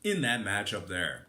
in that matchup there.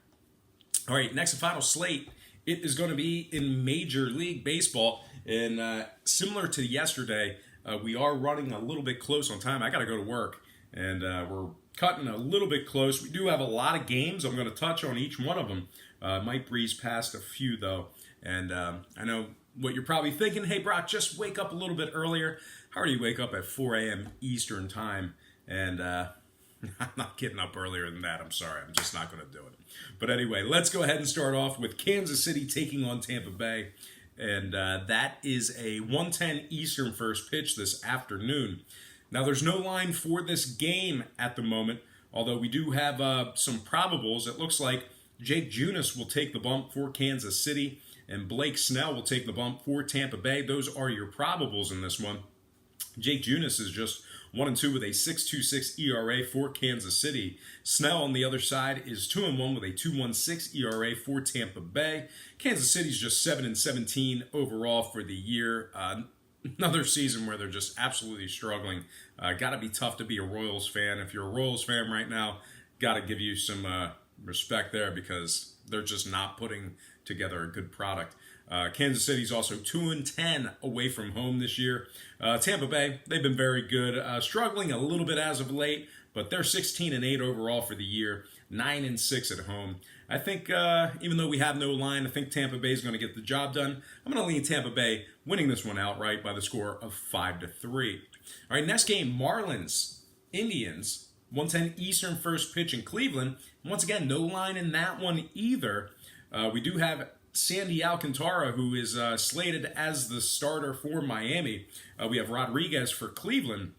All right, next and final slate. It is going to be in Major League Baseball. And similar to yesterday, we are running a little bit close on time. I got to go to work, and we're cutting a little bit close. We do have a lot of games. I'm going to touch on each one of them. Might breeze past a few, though. And I know what you're probably thinking. Hey, Brock, just wake up a little bit earlier. How do you wake up at 4 a.m. Eastern time? And I'm not getting up earlier than that. I'm sorry. I'm just not going to do it. But anyway, let's go ahead and start off with Kansas City taking on Tampa Bay. And that is a 1:10 Eastern first pitch this afternoon. Now, there's no line for this game at the moment, although we do have some probables. It looks like Jake Junis will take the bump for Kansas City, and Blake Snell will take the bump for Tampa Bay. Those are your probables in this one. Jake Junis is just 1-2 with a 6.26 ERA for Kansas City. Snell on the other side is 2-1 with a 2.16 ERA for Tampa Bay. Kansas City's just 7-17 overall for the year. Another season where they're just absolutely struggling. Got to be tough to be a Royals fan. If you're a Royals fan right now, got to give you some respect there because they're just not putting together a good product. Kansas City's also 2-10 away from home this year. Tampa Bay, they've been very good. Struggling a little bit as of late, but they're 16-8 overall for the year, 9-6 at home. I think even though we have no line, I think Tampa Bay is going to get the job done. I'm going to lean Tampa Bay winning this one outright by the score of 5-3. All right, next game, Marlins, Indians, 1:10 Eastern first pitch in Cleveland. Once again, no line in that one either. We do have Sandy Alcantara, who is slated as the starter for Miami. We have Rodriguez for Cleveland.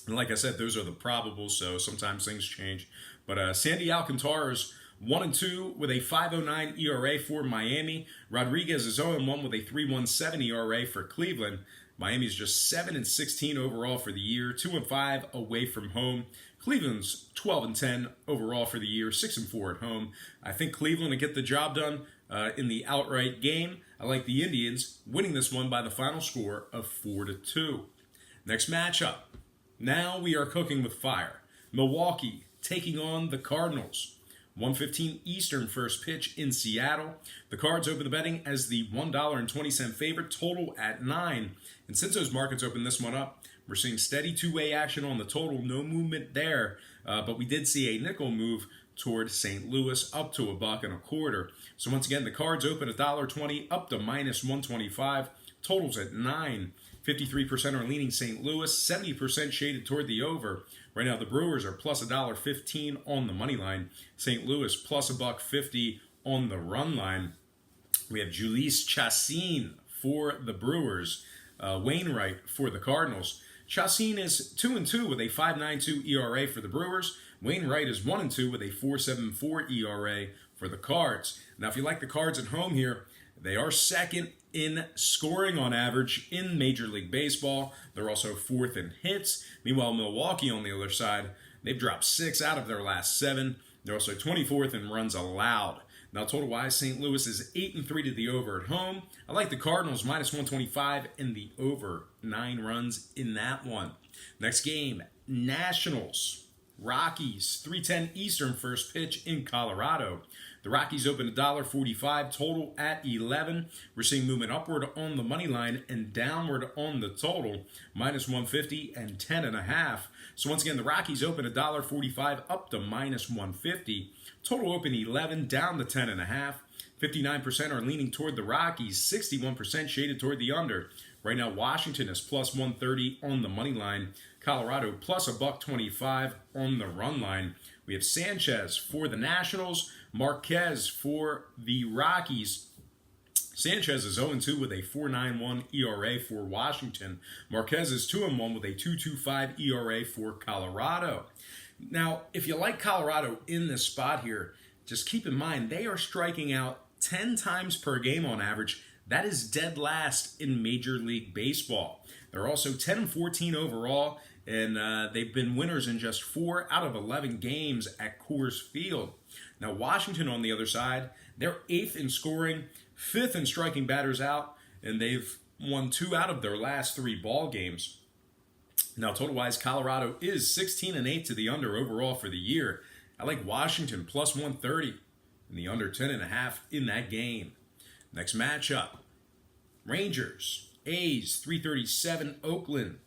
And like I said, those are the probables, so sometimes things change. But Sandy Alcantara's 1-2 with a 5.09 ERA for Miami. Rodriguez is 0-1 with a 3.17 ERA for Cleveland. Miami's just 7-16 overall for the year, 2-5 away from home. Cleveland's 12-10 overall for the year, 6-4 at home. I think Cleveland will get the job done in the outright game. I like the Indians winning this one by the final score of 4-2. Next matchup. Now we are cooking with fire. Milwaukee taking on the Cardinals. 1:15 Eastern first pitch in Seattle. The Cards open the betting as the $1.20 favorite, total at 9. And since those markets opened this one up, we're seeing steady two-way action on the total, no movement there. But we did see a nickel move toward St. Louis up to $1.25. So once again, the Cards open $1.20 up to -125. Totals at 9. 53% are leaning St. Louis, 70% shaded toward the over. Right now, the Brewers are plus $1.15 on the money line. St. Louis plus $1.50 on the run line. We have Jhoulys Chacin for the Brewers, Wainwright for the Cardinals. Chacin is 2-2 with a 5.92 ERA for the Brewers. Wainwright is 1-2 with a 4.74 ERA for the Cards. Now, if you like the Cards at home here, they are second in scoring on average in Major League Baseball. They're also fourth in hits. Meanwhile, Milwaukee on the other side, they've dropped 6 out of their last 7. They're also 24th in runs allowed. Now, total-wise, St. Louis is 8-3 to the over at home. I like the Cardinals -125 and the over 9 runs in that one. Next game, Nationals, Rockies, 3:10 Eastern first pitch in Colorado. The Rockies open $1.45, total at 11. We're seeing movement upward on the money line and downward on the total, -150 and 10.5. So once again, the Rockies open $1.45 up to -150. Total open 11, down to 10.5. 59% are leaning toward the Rockies, 61% shaded toward the under. Right now, Washington is plus 130 on the money line. Colorado plus $1.25 on the run line. We have Sanchez for the Nationals, Marquez for the Rockies. Sanchez is 0-2 with a 4.91 ERA for Washington. Marquez is 2-1 with a 2.25 ERA for Colorado. Now, if you like Colorado in this spot here, just keep in mind they are striking out 10 times per game on average. That is dead last in Major League Baseball. They're also 10-14 overall, and they've been winners in just 4 out of 11 games at Coors Field. Now, Washington on the other side, they're 8th in scoring, 5th in striking batters out, and they've won 2 out of their last 3 ball games. Now, total-wise, Colorado is 16-8 to the under overall for the year. I like Washington plus 130 and the under 10.5 in that game. Next matchup, Rangers, A's, 337 Oakland.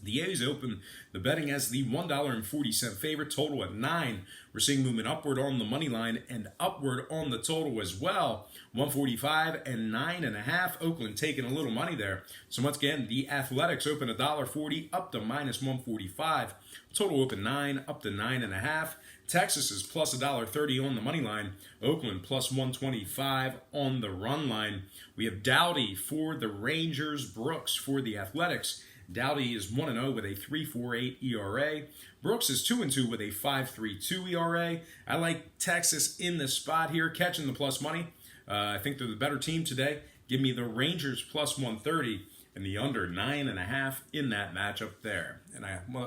The A's open the betting as the $1.40 favorite, total at 9. We're seeing movement upward on the money line and upward on the total as well. 145 and 9.5. Oakland taking a little money there. So once again, the Athletics open $1.40 up to minus 145. Total open 9 up to 9.5. Texas is plus $1.30 on the money line. Oakland plus 125 on the run line. We have Dowdy for the Rangers, Brooks for the Athletics. Dowdy is 1-0 with a 3.48 ERA. Brooks is 2-2 with a 5.32 ERA. I like Texas in the spot here, catching the plus money. I think they're the better team today. Give me the Rangers plus 130 and the under 9.5 in that matchup there. And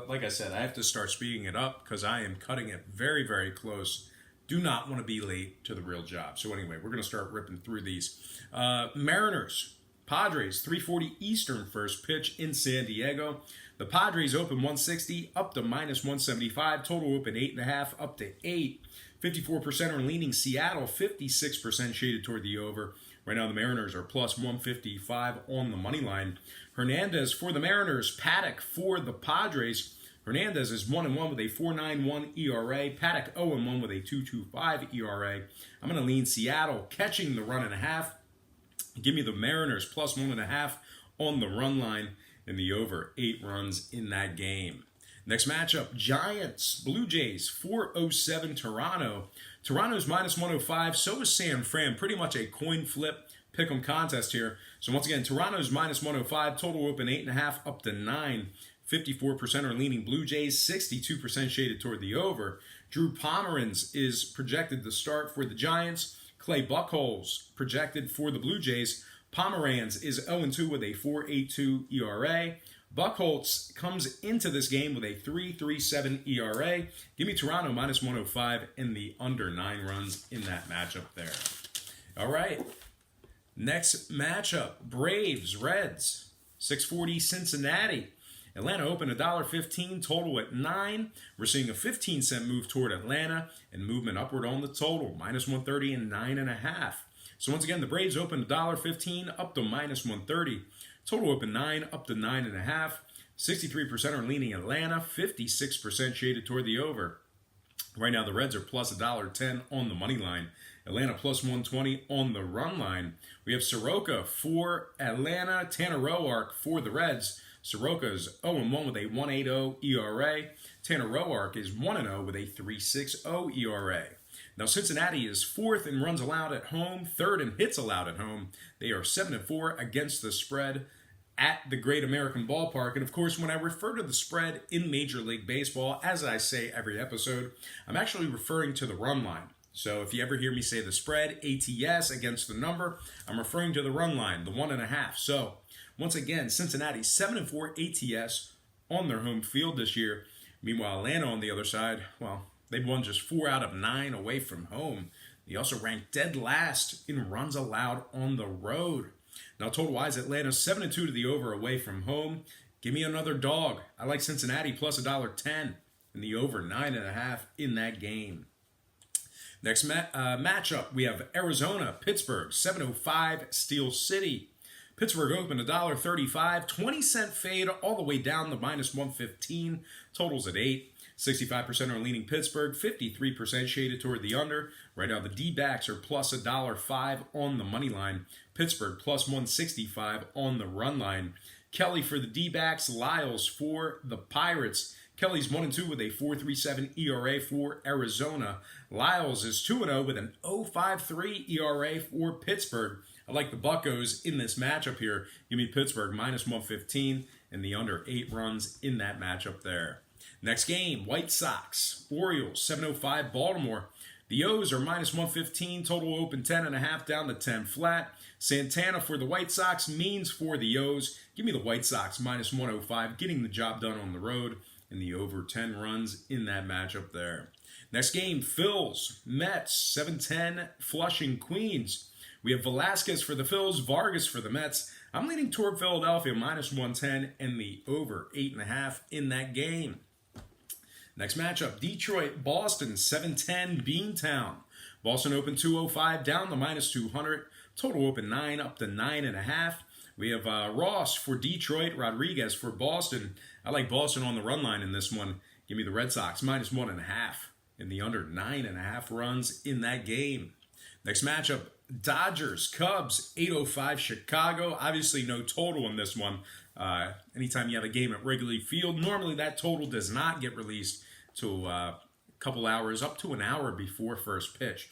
like I said, I have to start speeding it up because I am cutting it very, very close. Do not want to be late to the real job. So anyway, we're going to start ripping through these. Mariners, Padres, 3:40 Eastern first pitch in San Diego. The Padres open 160 up to minus 175. Total open 8.5 up to 8. 54% are leaning Seattle, 56% shaded toward the over. Right now the Mariners are plus 155 on the money line. Hernandez for the Mariners, Paddock for the Padres. Hernandez is 1-1 with a 4.91 ERA. Paddock 0-1 with a 2.25 ERA. I'm going to lean Seattle, catching the 1.5. Give me the Mariners plus 1.5 on the run line and the over 8 runs in that game. Next matchup, Giants, Blue Jays, 407 Toronto. Toronto's minus 105, so is San Fran. Pretty much a coin flip pick'em contest here. So once again, Toronto's minus 105, total open 8.5 up to 9. 54% are leaning Blue Jays, 62% shaded toward the over. Drew Pomeranz is projected to start for the Giants. Clay Buchholz projected for the Blue Jays. Pomeranz is 0-2 with a 4.82 ERA. Buchholz comes into this game with a 3.37 ERA. Give me Toronto minus 105 and the under 9 runs in that matchup there. All right. Next matchup, Braves, Reds, 6:40 Cincinnati. Atlanta opened $1.15, total at 9. We're seeing a 15-cent move toward Atlanta and movement upward on the total, minus 130 and 9.5. So once again, the Braves opened $1.15 up to minus 130. Total open 9 up to 9.5. 63% are leaning Atlanta, 56% shaded toward the over. Right now, the Reds are plus $1.10 on the money line. Atlanta plus 120 on the run line. We have Soroka for Atlanta, Tanner Roark for the Reds. Soroka is 0-1 with a 1.80 ERA. Tanner Roark is 1-0 with a 3.60 ERA. Now, Cincinnati is 4th in runs allowed at home, 3rd in hits allowed at home. They are 7-4 against the spread at the Great American Ballpark. And of course, when I refer to the spread in Major League Baseball, as I say every episode, I'm actually referring to the run line. So if you ever hear me say the spread, ATS, against the number, I'm referring to the run line, the 1.5. So once again, Cincinnati 7-4 ATS on their home field this year. Meanwhile, Atlanta on the other side, well, they've won just 4 out of 9 away from home. They also ranked dead last in runs allowed on the road. Now, total-wise, Atlanta 7-2 to the over away from home. Give me another dog. I like Cincinnati plus $1.10 and the over 9.5 in that game. Next matchup, we have Arizona, Pittsburgh, 7:05 Steel City. Pittsburgh opened $1.35, 20-cent fade all the way down to minus 115. Totals at 8. 65% are leaning Pittsburgh, 53% shaded toward the under. Right now, the D-backs are plus $1.05 on the money line. Pittsburgh plus 165 on the run line. Kelly for the D-backs, Lyles for the Pirates. Kelly's 1-2 with a 4.37 ERA for Arizona. Lyles is 2-0 with an 0.53 ERA for Pittsburgh. I like the Buccos in this matchup here. Give me Pittsburgh minus 115 and the under 8 runs in that matchup there. Next game, White Sox, Orioles, 7:05 Baltimore. The O's are minus 115, total open 10.5 down to 10 flat. Santana for the White Sox, Means for the O's. Give me the White Sox minus 105, getting the job done on the road and the over 10 runs in that matchup there. Next game, Phils, Mets, 7:10 Flushing, Queens. We have Velasquez for the Phils, Vargas for the Mets. I'm leaning toward Philadelphia minus 110 and the over 8.5 in that game. Next matchup, Detroit, Boston, 710 Beantown. Boston opened 205, down to minus 200. Total open 9, up to 9.5. We have Ross for Detroit, Rodriguez for Boston. I like Boston on the run line in this one. Give me the Red Sox, minus 1.5 in the under 9.5 runs in that game. Next matchup, Dodgers, Cubs, 805 Chicago. Obviously no total in this one. Anytime you have a game at Wrigley Field, normally that total does not get released to a couple hours, up to an hour before first pitch.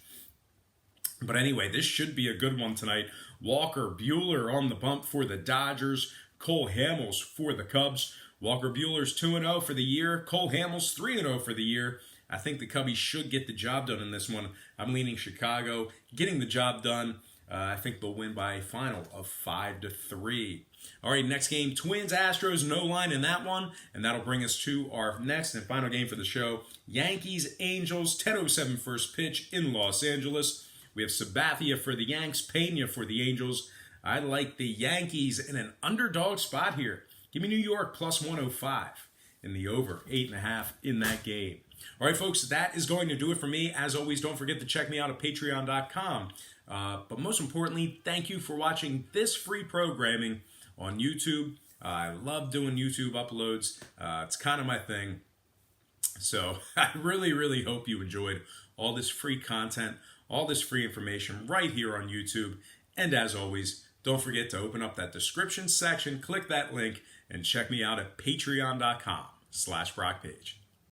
But anyway, this should be a good one tonight. Walker Buehler on the bump for the Dodgers. Cole Hamels for the Cubs. Walker Buehler's 2-0 for the year. Cole Hamels 3-0 for the year. I think the Cubbies should get the job done in this one. I'm leaning Chicago, getting the job done. I think they'll win by a final of 5-3. All right, next game, Twins, Astros, no line in that one. And that'll bring us to our next and final game for the show. Yankees, Angels, 10:07 first pitch in Los Angeles. We have Sabathia for the Yanks, Pena for the Angels. I like the Yankees in an underdog spot here. Give me New York plus 105 in the over 8.5 in that game. All right, folks, that is going to do it for me. As always, don't forget to check me out at patreon.com. But most importantly, thank you for watching this free programming on YouTube. I love doing YouTube uploads. It's kind of my thing. So I really, really hope you enjoyed all this free content, all this free information right here on YouTube. And as always, don't forget to open up that description section, click that link, and check me out at patreon.com/BrockPage.